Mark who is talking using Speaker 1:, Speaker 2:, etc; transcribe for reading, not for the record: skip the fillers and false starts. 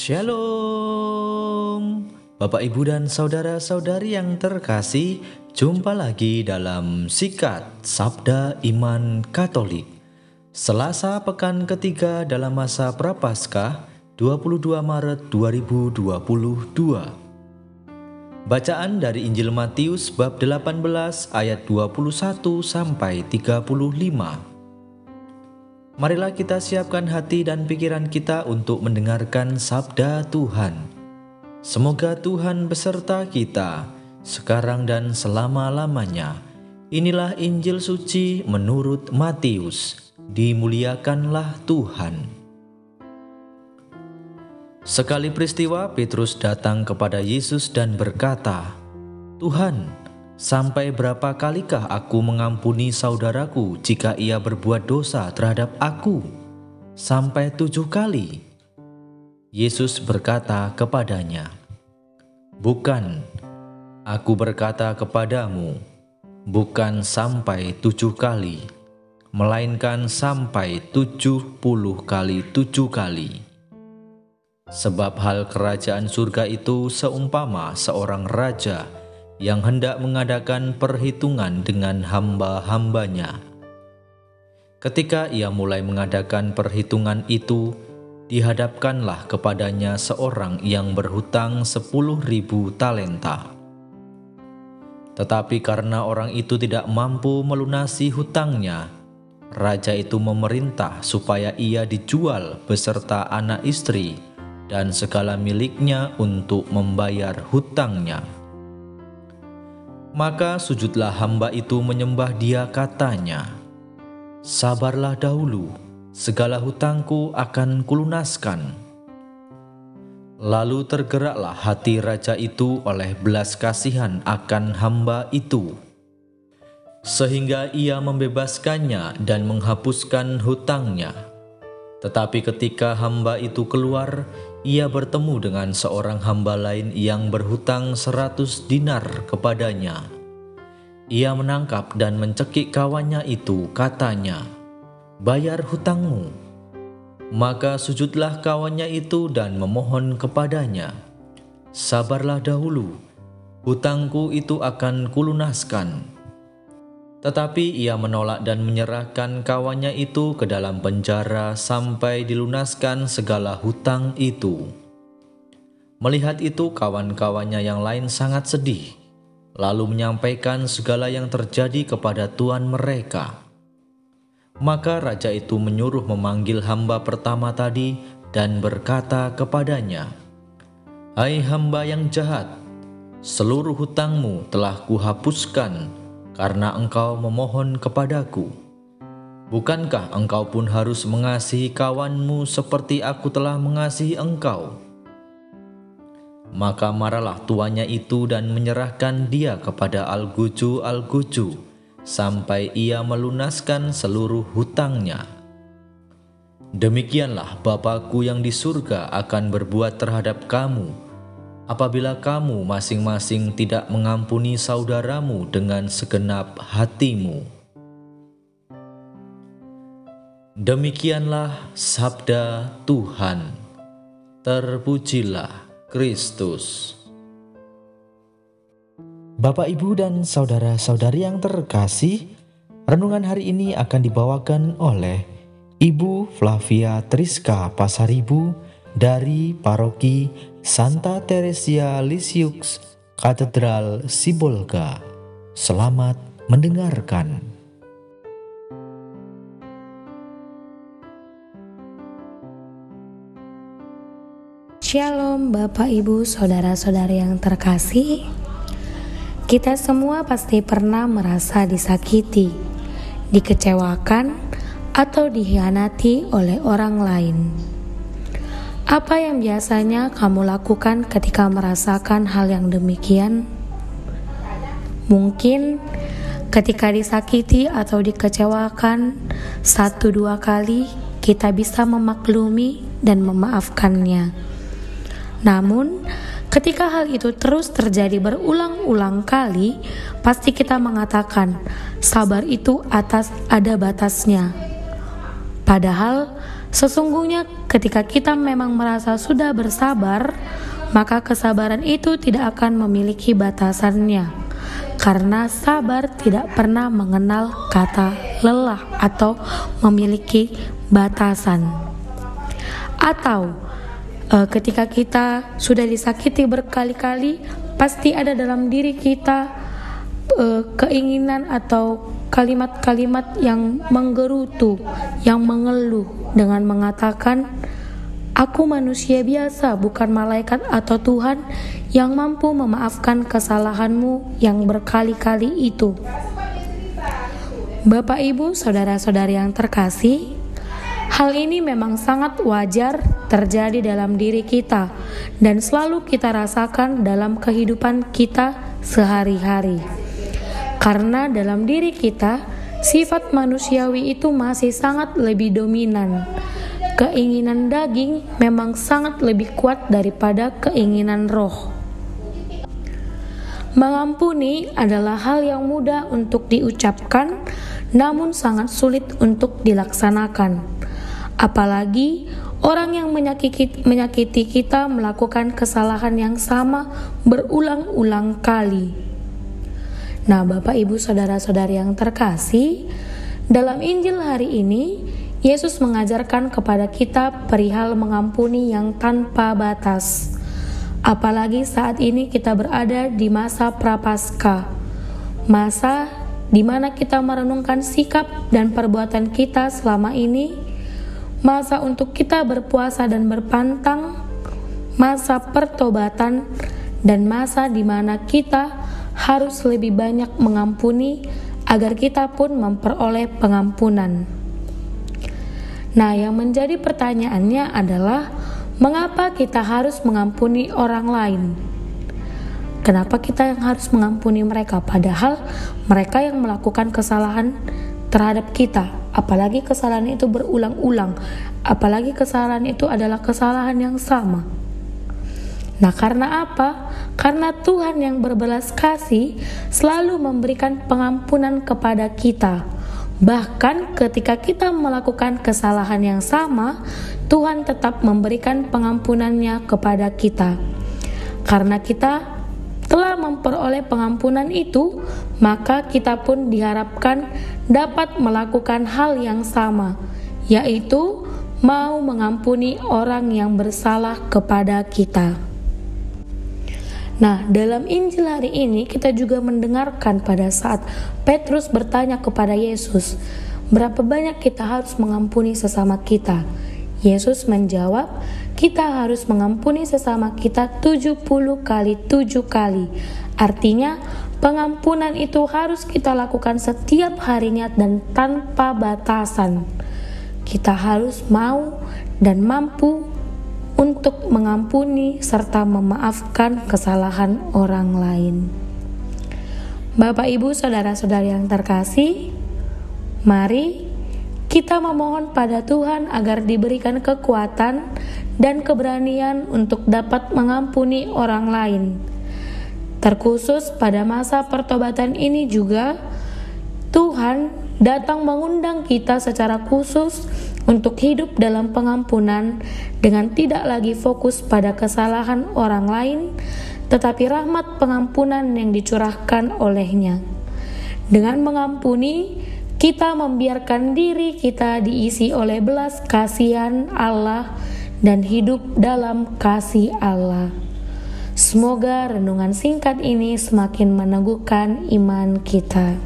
Speaker 1: Shalom, Bapak Ibu dan saudara-saudari yang terkasih, jumpa lagi dalam Sikat Sabda Iman Katolik. Selasa pekan ketiga dalam masa Prapaskah, 22 Maret 2022. Bacaan dari Injil Matius bab 18 ayat 21 sampai 35. Marilah kita siapkan hati dan pikiran kita untuk mendengarkan sabda Tuhan. Semoga Tuhan beserta kita, sekarang dan selama-lamanya. Inilah Injil suci menurut Matius. Dimuliakanlah Tuhan. Sekali peristiwa, Petrus datang kepada Yesus dan berkata, "Tuhan, sampai berapa kalikah aku mengampuni saudaraku jika ia berbuat dosa terhadap aku? Sampai 7 kali?" Yesus berkata kepadanya, "Bukan, aku berkata kepadamu, bukan sampai 7 kali, melainkan sampai 70 kali 7 kali. Sebab hal kerajaan surga itu seumpama seorang raja yang hendak mengadakan perhitungan dengan hamba-hambanya. Ketika ia mulai mengadakan perhitungan itu, dihadapkanlah kepadanya seorang yang berhutang 10.000 talenta. Tetapi karena orang itu tidak mampu melunasi hutangnya, raja itu memerintah supaya ia dijual beserta anak istri dan segala miliknya untuk membayar hutangnya. Maka sujudlah hamba itu menyembah dia, katanya, 'Sabarlah dahulu, segala hutangku akan kulunaskan.' Lalu tergeraklah hati raja itu oleh belas kasihan akan hamba itu, sehingga ia membebaskannya dan menghapuskan hutangnya. Tetapi ketika hamba itu keluar, ia bertemu dengan seorang hamba lain yang berhutang 100 dinar kepadanya. Ia menangkap dan mencekik kawannya itu, katanya, 'Bayar hutangmu.' Maka sujudlah kawannya itu dan memohon kepadanya, 'Sabarlah dahulu, hutangku itu akan kulunaskan.' Tetapi ia menolak dan menyerahkan kawannya itu ke dalam penjara sampai dilunaskan segala hutang itu. Melihat itu, kawan-kawannya yang lain sangat sedih, lalu menyampaikan segala yang terjadi kepada tuan mereka. Maka raja itu menyuruh memanggil hamba pertama tadi dan berkata kepadanya, 'Hai hamba yang jahat, seluruh hutangmu telah kuhapuskan karena engkau memohon kepadaku. Bukankah engkau pun harus mengasihi kawanmu seperti aku telah mengasihi engkau?' Maka marahlah tuannya itu dan menyerahkan dia kepada algojo-algojo sampai ia melunaskan seluruh hutangnya. Demikianlah Bapa-Ku yang di surga akan berbuat terhadap kamu, apabila kamu masing-masing tidak mengampuni saudaramu dengan segenap hatimu." Demikianlah sabda Tuhan. Terpujilah Kristus. Bapak, Ibu, dan saudara-saudari yang terkasih, renungan hari ini akan dibawakan oleh Ibu Flavia Triska Pasaribu dari Paroki Santa Teresia Lisieux, Katedral Sibolga. Selamat mendengarkan.
Speaker 2: Shalom Bapak Ibu saudara-saudari yang terkasih. Kita semua pasti pernah merasa disakiti, dikecewakan, atau dikhianati oleh orang lain. Apa yang biasanya kamu lakukan ketika merasakan hal yang demikian? Mungkin ketika disakiti atau dikecewakan 1-2 kali, kita bisa memaklumi dan memaafkannya. Namun, ketika hal itu terus terjadi berulang-ulang kali, pasti kita mengatakan, sabar itu ada batasnya. Padahal sesungguhnya ketika kita memang merasa sudah bersabar, maka kesabaran itu tidak akan memiliki batasannya, karena sabar tidak pernah mengenal kata lelah atau memiliki batasan. Atau ketika kita sudah disakiti berkali-kali, pasti ada dalam diri kita keinginan atau kalimat-kalimat yang menggerutu, yang mengeluh dengan mengatakan, "Aku manusia biasa, bukan malaikat atau Tuhan yang mampu memaafkan kesalahanmu yang berkali-kali itu." Bapak, Ibu, saudara-saudari yang terkasih, hal ini memang sangat wajar terjadi dalam diri kita dan selalu kita rasakan dalam kehidupan kita sehari-hari. Karena dalam diri kita, sifat manusiawi itu masih sangat lebih dominan. Keinginan daging memang sangat lebih kuat daripada keinginan roh. Mengampuni adalah hal yang mudah untuk diucapkan, namun sangat sulit untuk dilaksanakan. Apalagi orang yang menyakiti kita melakukan kesalahan yang sama berulang-ulang kali. Nah, Bapak, Ibu, saudara-saudari yang terkasih, dalam Injil hari ini, Yesus mengajarkan kepada kita perihal mengampuni yang tanpa batas. Apalagi saat ini kita berada di masa Prapaskah, masa di mana kita merenungkan sikap dan perbuatan kita selama ini, masa untuk kita berpuasa dan berpantang, masa pertobatan, dan masa di mana kita harus lebih banyak mengampuni agar kita pun memperoleh pengampunan. Nah, yang menjadi pertanyaannya adalah, mengapa kita harus mengampuni orang lain? Kenapa kita yang harus mengampuni mereka? Padahal mereka yang melakukan kesalahan terhadap kita, apalagi kesalahan itu berulang-ulang, apalagi kesalahan itu adalah kesalahan yang sama. Nah, karena apa? Karena Tuhan yang berbelas kasih selalu memberikan pengampunan kepada kita. Bahkan ketika kita melakukan kesalahan yang sama, Tuhan tetap memberikan pengampunannya kepada kita. Karena kita telah memperoleh pengampunan itu, maka kita pun diharapkan dapat melakukan hal yang sama, yaitu mau mengampuni orang yang bersalah kepada kita. Nah, dalam Injil hari ini kita juga mendengarkan pada saat Petrus bertanya kepada Yesus, berapa banyak kita harus mengampuni sesama kita? Yesus menjawab, kita harus mengampuni sesama kita 70 kali 7 kali. Artinya, pengampunan itu harus kita lakukan setiap harinya dan tanpa batasan. Kita harus mau dan mampu untuk mengampuni serta memaafkan kesalahan orang lain. Bapak, Ibu, saudara-saudari yang terkasih, mari kita memohon pada Tuhan agar diberikan kekuatan dan keberanian untuk dapat mengampuni orang lain. Terkhusus pada masa pertobatan ini juga, Tuhan datang mengundang kita secara khusus untuk hidup dalam pengampunan dengan tidak lagi fokus pada kesalahan orang lain, tetapi rahmat pengampunan yang dicurahkan olehnya. Dengan mengampuni, kita membiarkan diri kita diisi oleh belas kasihan Allah dan hidup dalam kasih Allah. Semoga renungan singkat ini semakin meneguhkan iman kita.